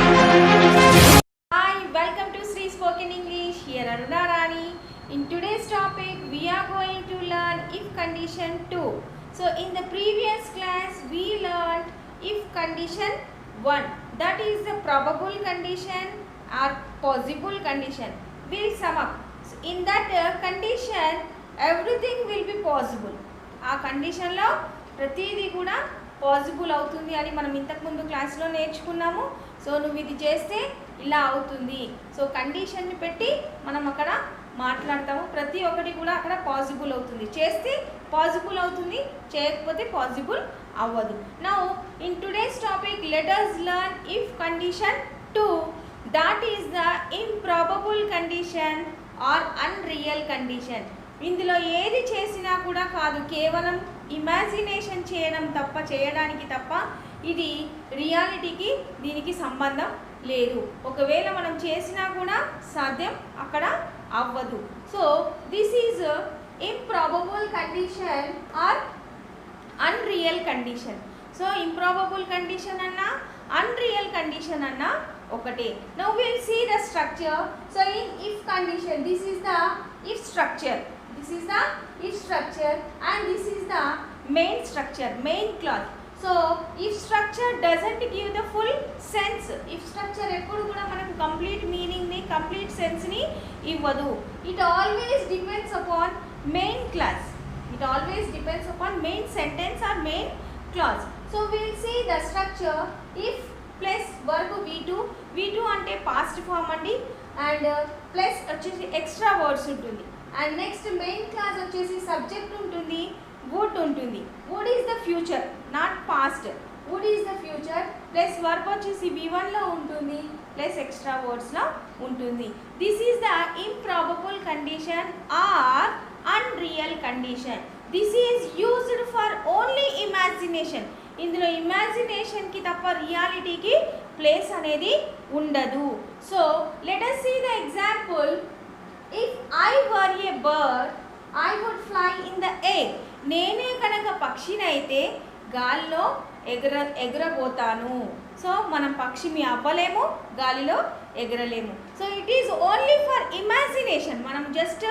Hi, welcome to Sri Spoken English. Here Aruna Rani. In today's topic, we are going to learn if condition 2. So, in the previous class, we learned if condition 1. That is the probable condition or possible condition. We'll sum up. So, in that condition, everything will be possible. ఆ కండిషన్లో ప్రతిదీ కూడా possible అవుతుంది అని మనం ఇంతకుముందు క్లాస్లో నేర్చుకున్నాము. సో నువ్వు ఇది చేస్తే ఇలా అవుతుంది. సో కండిషన్ని పెట్టి మనం అక్కడ మాట్లాడతాము. ప్రతి ఒక్కటి కూడా అక్కడ పాసిబుల్ అవుతుంది. చేస్తే పాసిబుల్ అవుతుంది, చేయకపోతే పాసిబుల్ అవ్వదు. Now in today's topic let us learn if condition 2, that is the improbable condition or unreal condition. ఇందులో ఏది చేసినా కూడా కాదు, కేవలం ఇమాజినేషన్ చేయడానికి తప్ప ఇది రియాలిటీకి దీనికి సంబంధం లేదు. ఒకవేళ మనం చేసినా కూడా సాధ్యం అక్కడ అవ్వదు. So this is improbable condition or unreal condition. So improbable condition అన్నా అన్రియల్ కండిషన్ అన్నా ఒకటే. Now will see the structure. So in if condition, this is the if structure. This is the if structure and this is the main structure, main clause. So if structure doesn't give the full sense, if structure ఎప్పుడు కూడా మనకు complete meaning ని, complete sense ని ఇవ్వదు. It always depends upon main clause. It always depends upon main sentence or main clause. So we will see the structure. If plus verb V2 అంటే past form అండి, and plus వచ్చేసి extra words ఉంటుంది. And next main clause వచ్చేసి subject ఉంటుంది, would ఉంటుంది. Would is the future, not past. Would is the future plus verb వచ్చేసి V1లో ఉంటుంది ప్లస్ ఎక్స్ట్రా వర్డ్స్లో ఉంటుంది. This is the improbable condition or unreal condition. This is used for only imagination. ఇందులో ఇమాజినేషన్కి తప్ప రియాలిటీకి ప్లేస్ అనేది ఉండదు. So let us see the example. If I were a bird, I would fly in the air. నేనే కనుక పక్షినైతే గాలిలో ఎగరబోతాను. So మనం పక్షిని అవ్వలేము, గాలిలో ఎగరలేము. So it is only for imagination. మనం జస్ట్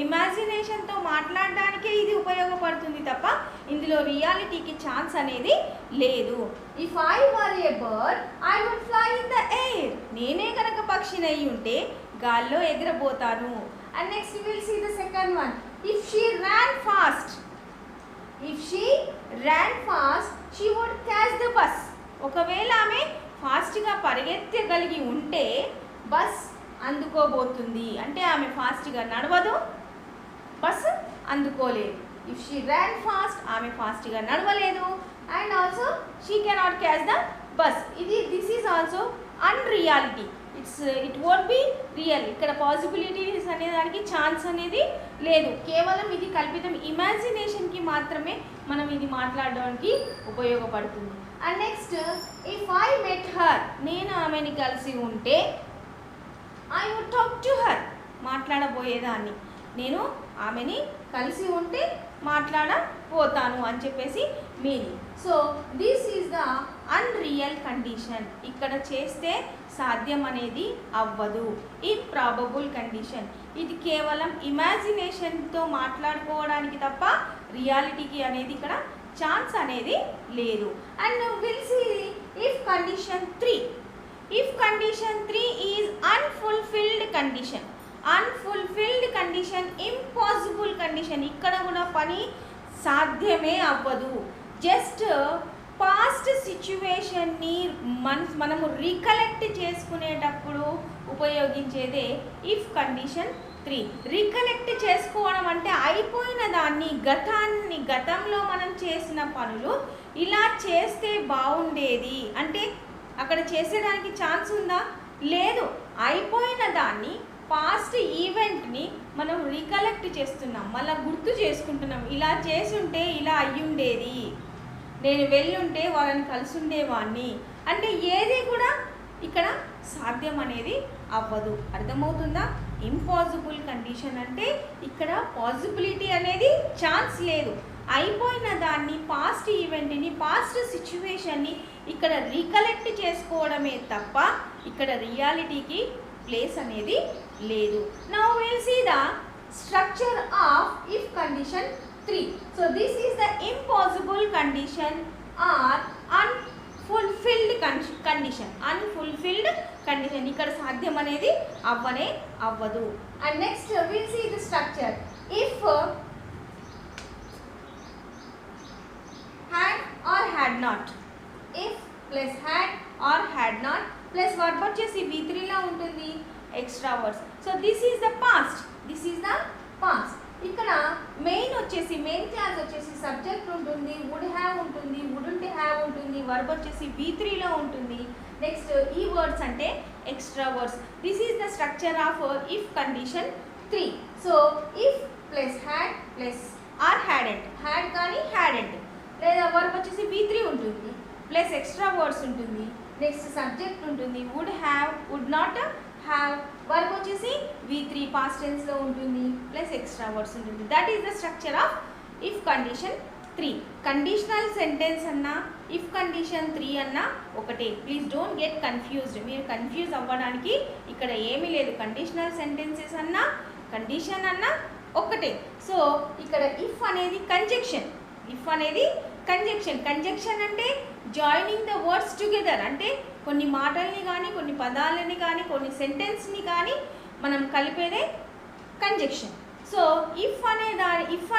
ఇమాజినేషన్తో మాట్లాడడానికే ఇది ఉపయోగపడుతుంది తప్ప ఇందులో రియాలిటీకి ఛాన్స్ అనేది లేదు. If I were a bird I would fly in the air. నేనే కనుక పక్షినై ఉంటే గాల్లో ఎగరబోతాను. And next will see the second one. If she ran fast, if she ran fast she would catch the bus. ఒకవేళ ఆమె ఫాస్ట్గా పరిగెత్తగలిగి ఉంటే బస్ అందుకోబోతుంది. అంటే ఆమె ఫాస్ట్గా నడవదు, బస్ అందుకోలేదు. ఇఫ్ షీ ర్యాన్ ఫాస్ట్, ఆమె ఫాస్ట్గా నడవలేదు. And also she cannot catch the bus. This is also unreality. It won't be real. ఇక్కడ పాసిబిలిటీస్ అనే దానికి ఛాన్స్ అనేది లేదు. కేవలం ఇది కల్పితం, ఇమాజినేషన్కి మాత్రమే మనం ఇది మాట్లాడడానికి ఉపయోగపడుతుంది. And next if I met her, నేను ఆమెని కలిసి ఉంటే I would talk to her, మాట్లాడబోయేదాన్ని. నేను ఆమెని కలిసి ఉంటే మాట్లాడబోతాను అని చెప్పేసి meaning. So this is the unreal condition. ఇక్కడ చేస్తే సాధ్యం అనేది అవ్వదు. Improbable condition. ఇది కేవలం ఇమాజినేషన్తో మాట్లాడుకోవడానికి తప్ప రియాలిటీకి అనేది ఇక్కడ ఛాన్స్ అనేది లేదు. And will see if condition 3. If condition 3 is unfulfilled condition. Unfulfilled condition, impossible condition. ఇక్కడ కూడా పని సాధ్యమే అవ్వదు. జస్ట్ పాస్ట్ సిచ్యువేషన్ని మనము రీకలెక్ట్ చేసుకునేటప్పుడు ఉపయోగించేదే ఇఫ్ కండిషన్ 3. రీకలెక్ట్ చేసుకోవడం అంటే అయిపోయిన దాన్ని, గతంలో మనం చేసిన పనులు ఇలా చేస్తే బాగుండేది అంటే అక్కడ చేసేదానికి ఛాన్స్ ఉందా? లేదు. అయిపోయిన దాన్ని, పాస్ట్ ఈవెంట్ని మనం రీకలెక్ట్ చేస్తున్నాం, మళ్ళీ గుర్తు చేసుకుంటున్నాం. ఇలా చేసుంటే ఇలా అయ్యుండేది, నేను వెళ్ళుంటే వాళ్ళని కలిసి ఉండేవాడిని అంటే ఏది కూడా ఇక్కడ సాధ్యం అనేది అవ్వదు. అర్థమవుతుందా? ఇంపాసిబుల్ కండిషన్ అంటే ఇక్కడ పాసిబిలిటీ అనేది ఛాన్స్ లేదు. అయిపోయిన దాన్ని, పాస్ట్ ఈవెంట్ని, పాస్ట్ సిచ్యువేషన్ని ఇక్కడ రీకలెక్ట్ చేసుకోవడమే తప్ప ఇక్కడ రియాలిటీకి ప్లేస్ అనేది లేదు. Now will see the structure of if condition 3. So this is the impossible condition or unfulfilled condition. Unfulfilled condition, ఇక్కడ సాధ్యం అనేది అవ్వదు. And next will see the structure if had or had not. if plus had or had not plus verb వచ్చేసి V3 లా ఉంటుంది, extra words. So this is the past. ఇక్కడ main clause వచ్చేసి subject ఉంటుంది, వుడ్ హ్యావ్ ఉంటుంది, wouldn't have ఉంటుంది, verb వచ్చేసి V3 లో ఉంటుంది. నెక్స్ట్ ఈ వర్డ్స్ అంటే extra words. This is the structure of if condition 3. So if plus had plus or hadn't, had కానీ హ్యాడెంట్, లేదా వర్బ్ వచ్చేసి V3 ఉంటుంది ప్లస్ ఎక్స్ట్రా వర్డ్స్ ఉంటుంది, నెక్స్ట్ సబ్జెక్ట్ ఉంటుంది, would have, would not have, verb వచ్చేసి V3 past టెన్స్లో ఉంటుంది plus extra words ఉంటుంది. That is the structure of if condition 3. Conditional sentence అన్నా ఇఫ్ కండిషన్ 3 అన్నా ఒకటే. Please don't get confused. మీరు confuse అవ్వడానికి ఇక్కడ ఏమీ లేదు. కండిషనల్ సెంటెన్సెస్ అన్నా కండిషన్ అన్నా ఒకటే. సో ఇక్కడ ఇఫ్ అనేది కంజంక్షన్. కంజంక్షన్ అంటే జాయినింగ్ ద వర్డ్స్ టుగెదర్, అంటే కొన్ని మాటల్ని కానీ కొన్ని పదాలని కానీ కొన్ని సెంటెన్స్ని కానీ మనం కలిపేదే కంజంక్షన్. సో ఇఫ్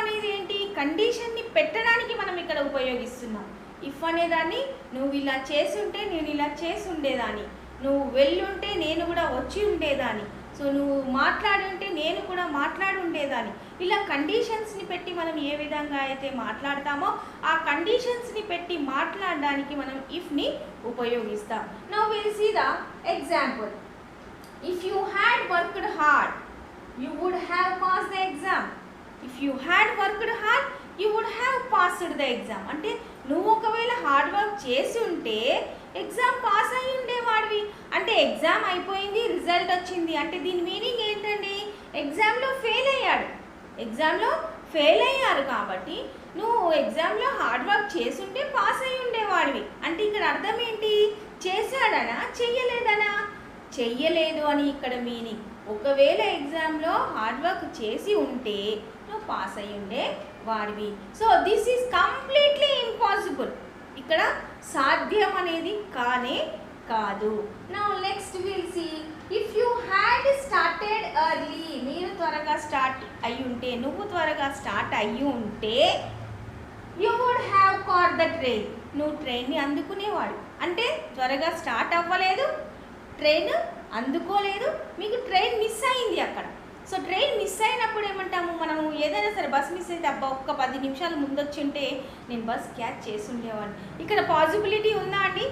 అనేది ఏంటి, కండిషన్ని పెట్టడానికి మనం ఇక్కడ ఉపయోగిస్తున్నాం. ఇఫ్ అనేదాన్ని నువ్వు ఇలా చేసి ఉంటే నేను ఇలా చేసి ఉండేదాన్ని, నువ్వు వెళ్ళుంటే నేను కూడా వచ్చి ఉండేదాన్ని, సో నువ్వు మాట్లాడి ఉంటే నేను కూడా మాట్లాడి ఉండేదాన్ని. ఇలా కండిషన్స్ని పెట్టి మనం ఏ విధంగా అయితే మాట్లాడతామో ఆ కండిషన్స్ని పెట్టి మాట్లాడడానికి మనం ఇఫ్ని ఉపయోగిస్తాం. Now will see the example. If you had worked hard you would have passed the exam. If you had worked hard you would have passed the exam. అంటే నువ్వు ఒకవేళ హార్డ్ వర్క్ చేసి ఉంటే ఎగ్జామ్ పాస్ అయ్యి ఉండేవాడివి. అంటే exam అయిపోయింది, result వచ్చింది, అంటే దీని మీనింగ్ ఏంటండి, ఎగ్జామ్లో ఫెయిల్ అయ్యారు కాబట్టి నువ్వు ఎగ్జామ్లో హార్డ్ వర్క్ చేసుంటే పాస్ అయ్యి ఉండేవాడివి. అంటే ఇక్కడ అర్థం ఏంటి, చేశాడనా చెయ్యలేదనా? చెయ్యలేదు అని ఇక్కడ మీనింగ్. ఒకవేళ ఎగ్జామ్లో హార్డ్ వర్క్ చేసి ఉంటే నువ్వు పాస్ అయ్యి ఉండేవాడివి. So this is completely impossible. ఇక్కడ సాధ్యం అనేది కానే కాదు. Now next will see if you had started early. మీరు త్వరగా స్టార్ట్ అయ్యి ఉంటే, నువ్వు త్వరగా స్టార్ట్ అయ్యి ఉంటే you would have caught the train. నువ్వు ట్రైన్ని అందుకునేవాడు. అంటే త్వరగా స్టార్ట్ అవ్వలేదు, ట్రైన్ అందుకోలేదు, మీకు ట్రైన్ మిస్ అయింది అక్కడ. సో ట్రైన్ మిస్ అయినప్పుడు ఏమంటాము మనము, ఏదైనా సరే బస్ మిస్ అయితే అబ్బా ఒక్క 10 నిమిషాలు ముందొచ్చి ఉంటే నేను బస్ క్యాచ్ చేసి ఉండేవాడిని. ఇక్కడ పాసిబిలిటీ ఉందా అండి?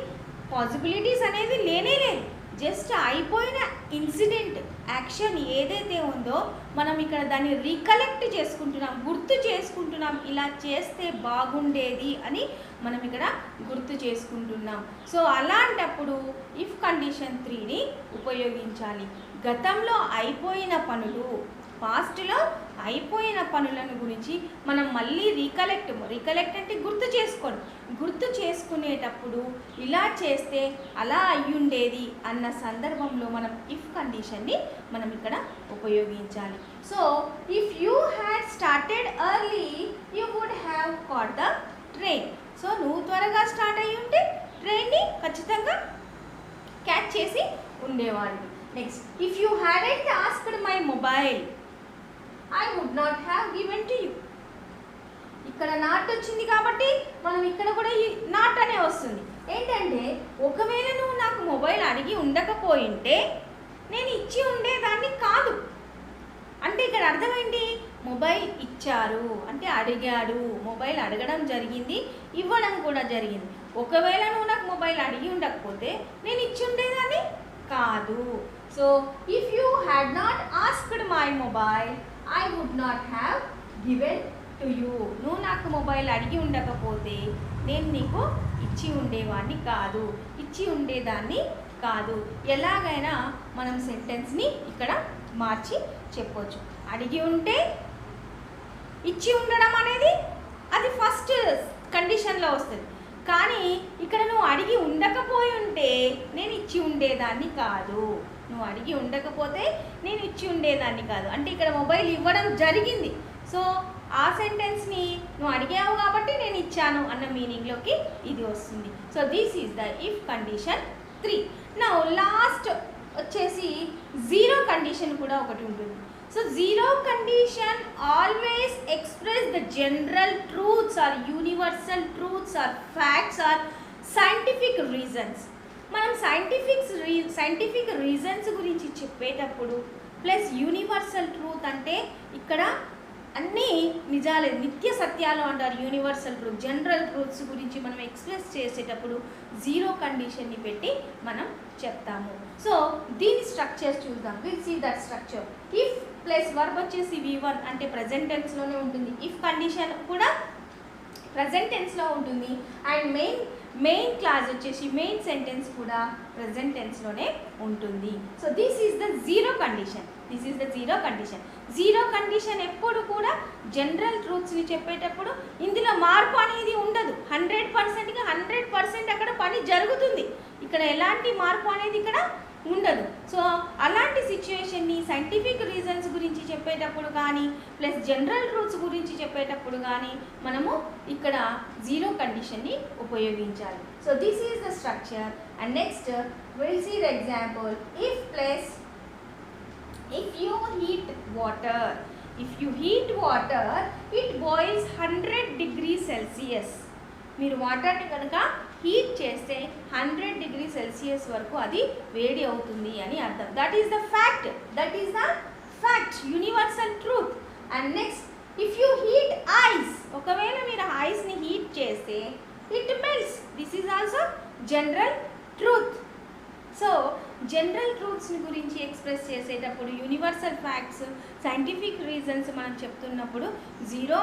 పాసిబిలిటీస్ అనేది లేనే లేదు. జస్ట్ అయిపోయిన ఇన్సిడెంట్, యాక్షన్ ఏదైతే ఉందో మనం ఇక్కడ దాన్ని రీకలెక్ట్ చేసుకుంటున్నాం, గుర్తు చేసుకుంటున్నాం. ఇలా చేస్తే బాగుండేది అని మనం ఇక్కడ గుర్తు చేసుకుంటున్నాం. సో అలాంటప్పుడు ఇఫ్ కండిషన్ 3ని ఉపయోగించాలి. గతంలో అయిపోయిన పనులు, పాస్ట్లో అయిపోయిన పనులను గురించి మనం మళ్ళీ రీకలెక్ట్ అంటే గుర్తు చేసుకునేటప్పుడు ఇలా చేస్తే అలా అయ్యుండేది అన్న సందర్భంలో మనం ఇఫ్ కండిషన్ని మనం ఇక్కడ ఉపయోగించాలి. So if you had started early you would have caught the train. So నువ్వు త్వరగా స్టార్ట్ అయ్యి ఉంటే ట్రైన్ని ఖచ్చితంగా క్యాచ్ చేసి ఉండేవాళ్ళు. Next, if you hadn't asked my mobile I would not have given to you. ఇక్కడ నాట్ వచ్చింది కాబట్టి మనం ఇక్కడ కూడా ఈ నాట్ అనే వస్తుంది. ఏంటంటే ఒకవేళ నువ్వు నాకు మొబైల్ అడిగి ఉండకపోయింటే నేను ఇచ్చి ఉండేదాన్ని కాదు. అంటే ఇక్కడ అర్థమైంది, మొబైల్ ఇచ్చారు అంటే అడిగాడు, మొబైల్ అడగడం జరిగింది, ఇవ్వడం కూడా జరిగింది. ఒకవేళ నువ్వు నాకు మొబైల్ అడిగి ఉండకపోతే నేను ఇచ్చి ఉండేదాన్ని కాదు. So if you had not asked my mobile I would not have given to you. నువ్వు నాకు మొబైల్ అడిగి ఉండకపోతే నేను నీకు ఇచ్చి ఉండేదాన్ని కాదు. ఎలాగైనా మనం సెంటెన్స్ని ఇక్కడ మార్చి చెప్పొచ్చు. అడిగి ఉంటే ఇచ్చి ఉండడం అనేది అది ఫస్ట్ కండిషన్లో వస్తుంది. కానీ ఇక్కడ నువ్వు అడిగి ఉండకపోయి ఉంటే నేను ఇచ్చి ఉండేదాన్ని కాదు. నువ్వు అడిగి ఉండకపోతే నేను ఇచ్చి ఉండేదాన్ని కాదు. అంటే ఇక్కడ మొబైల్ ఇవ్వడం జరిగింది. సో ఆ సెంటెన్స్ని నువ్వు అడిగావు కాబట్టి నేను ఇచ్చాను అన్న మీనింగ్లోకి ఇది వస్తుంది. So this is the if condition 3. Now last వచ్చేసి జీరో కండిషన్ కూడా ఒకటి ఉంటుంది. So zero condition always express the general truths or universal truths or facts or scientific reasons. మనం సైంటిఫిక్ రీజన్స్ గురించి చెప్పేటప్పుడు ప్లస్ యూనివర్సల్ ట్రూత్ అంటే ఇక్కడ అన్నీ నిజాలే, నిత్య సత్యాలు అంటారు. యూనివర్సల్ ట్రూత్, జనరల్ ట్రూత్స్ గురించి మనం ఎక్స్ప్రెస్ చేసేటప్పుడు జీరో కండిషన్ని పెట్టి మనం చెప్తాము. సో దీని స్ట్రక్చర్ చూద్దాం. Will see that structure. If plus verb వచ్చేసి V1 అంటే ప్రజెంట్ టెన్స్లోనే ఉంటుంది. ఇఫ్ కండిషన్ కూడా ప్రజెంట్ టెన్స్లో ఉంటుంది. అండ్ మెయిన్ క్లాజ్ వచ్చేసి మెయిన్ సెంటెన్స్ కూడా ప్రజెంట్ టెన్స్లోనే ఉంటుంది. So this is the zero condition. Zero condition ఎప్పుడు కూడా జనరల్ ట్రూత్స్ని చెప్పేటప్పుడు ఇందులో మార్పు అనేది ఉండదు. 100%గా 100% అక్కడ పని జరుగుతుంది. ఇక్కడ ఎలాంటి మార్పు అనేది ఇక్కడ ఉండదు. సో అలాంటి సిచ్యువేషన్ని సైంటిఫిక్ రీజన్స్ గురించి చెప్పేటప్పుడు కానీ ప్లస్ జనరల్ ట్రూత్స్ గురించి చెప్పేటప్పుడు కానీ మనము ఇక్కడ జీరో కండిషన్ని ఉపయోగించాలి. So this is the structure. And next will see the example. If plus if you heat water it boils 100 degrees Celsius. మీరు వాటర్ని కనుక హీట్ చేస్తే 100 degrees Celsius వరకు అది వేడి అవుతుంది అని అర్థం. That is the fact, universal truth. And next if you heat ice, ఒకవేళ మీరు ఐస్ని హీట్ చేస్తే it melts. This is also general truth. So general ట్రూత్స్ని గురించి ఎక్స్ప్రెస్ చేసేటప్పుడు యూనివర్సల్ ఫ్యాక్ట్స్, సైంటిఫిక్ రీజన్స్ మనం చెప్తున్నప్పుడు జీరో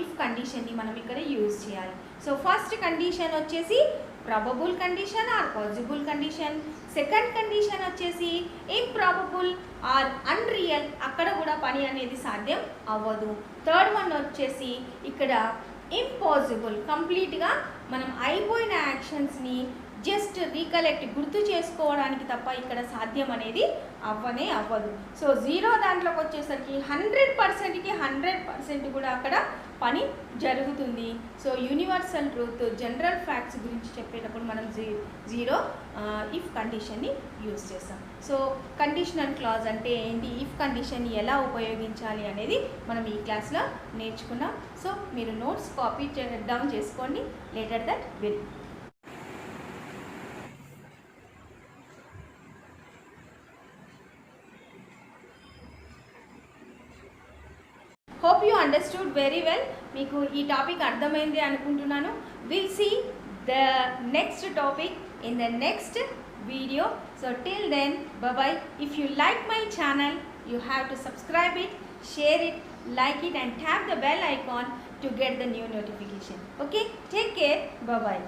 ఇఫ్ కండిషన్ని మనం ఇక్కడ యూజ్ చేయాలి. సో ఫస్ట్ కండిషన్ వచ్చేసి probable condition or possible condition. Second condition వచ్చేసి ఇంప్రాబబుల్ ఆర్ అన్రియల్, అక్కడ కూడా పని అనేది సాధ్యం అవ్వదు. థర్డ్ వన్ వచ్చేసి ఇక్కడ ఇంపాసిబుల్, కంప్లీట్గా మనం అయిపోయిన యాక్షన్స్ని జస్ట్ రీకలెక్ట్, గుర్తు చేసుకోవడానికి తప్ప ఇక్కడ సాధ్యం అనేది అవ్వదు. సో జీరో దాంట్లోకి వచ్చేసరికి 100%కి 100% కూడా అక్కడ పని జరుగుతుంది. So universal truth, general facts గురించి చెప్పేటప్పుడు మనం జీరో ఇఫ్ కండిషన్ని యూజ్ చేస్తాం. సో కండిషనల్ క్లాజ్ అంటే ఏంటి, ఇఫ్ కండిషన్ని ఎలా ఉపయోగించాలి అనేది మనం ఈ క్లాస్లో నేర్చుకున్నాం. సో మీరు నోట్స్ కాపీ డౌన్ చేసుకోండి. Later that will. Hope you understood very well. మీకు ఈ టాపిక్ అర్థమైంది అనుకుంటున్నాను. We'll see the next topic in the next video. So till then, bye bye. If you like my channel, you have to subscribe it, share it, like it and tap the bell icon to get the new notification. Okay, take care. Bye bye.